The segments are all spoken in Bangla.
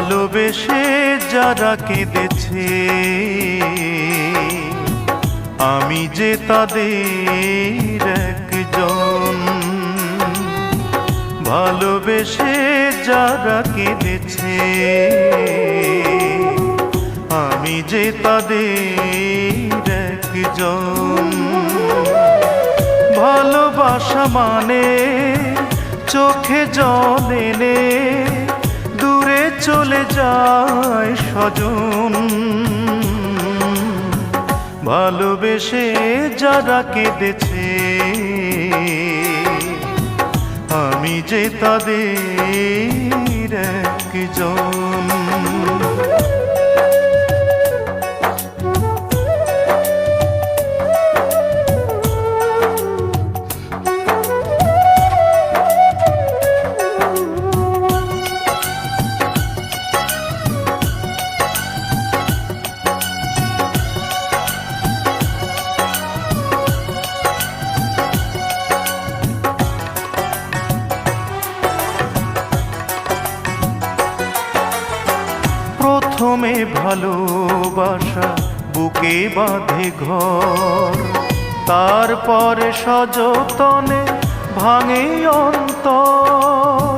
ভালোবেসে যারা কেঁদেছে আমি যে তাদের একজন। ভালোবেসে যারা কেঁদেছে আমি যে তাদের একজন। ভালোবাসা মানে চোখে জল এনে দূরে চলে যায় স্বজন। ভালোবেসে যারা কেঁদেছে আমি যে তাদের একজন। প্রথমে ভালোবাসা বুকে বাঁধে ঘর, তারপরে সযতনে ভাঙে অন্তর।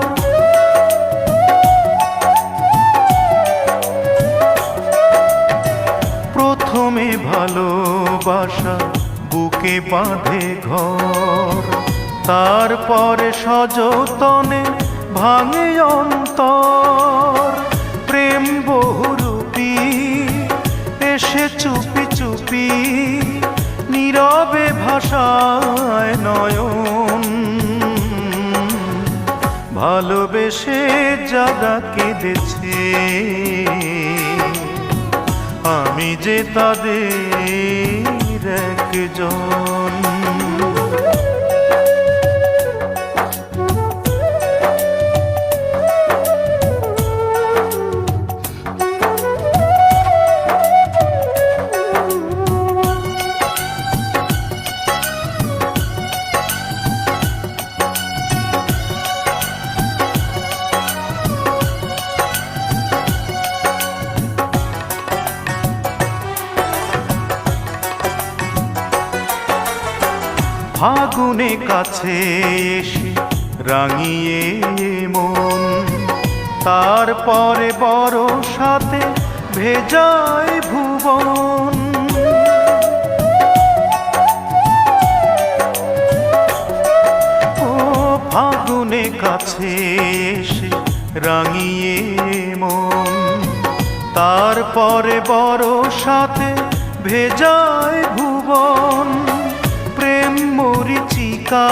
প্রথমে ভালোবাসা বুকে বাঁধে ঘর, তারপরে সযতনে ভাঙে অন্তর। প্রেম বহুরূপী এসে চুপি চুপি নীরবে ভাষায় নয়ন। ভালোবেসে যারা কেঁদেছে আমি যে তাদের একজন। ফাগুনে কাছে এসে রাঙিয়ে মন, তারপরে বর্ষাতে ভেজায় ভুবন। ও ফাগুনে কাছে এসে রাঙিয়ে মন, তারপরে বর্ষাতে ভেজায় ভুবন। প্রেম মরিচিকা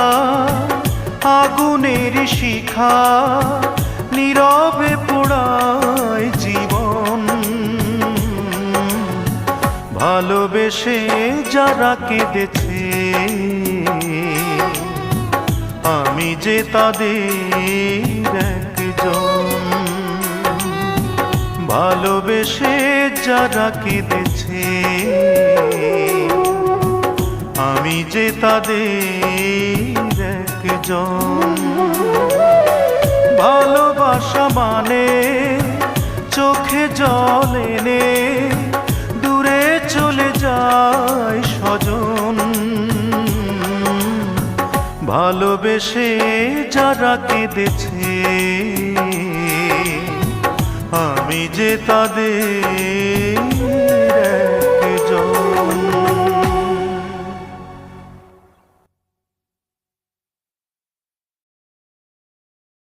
আগুনের শিখা নীরবে পোড়ায় জীবন। ভালোবেসে যারা কেঁদেছে আমি যে তাদের একজন। ভালোবেসে যারা কেঁদেছে আমি যে তাদের একজন। ভালোবাসা মানে চোখে জল এনে দূরে চলে যায় স্বজন। ভালোবেসে যারা কেঁদেছে আমি যে তাদের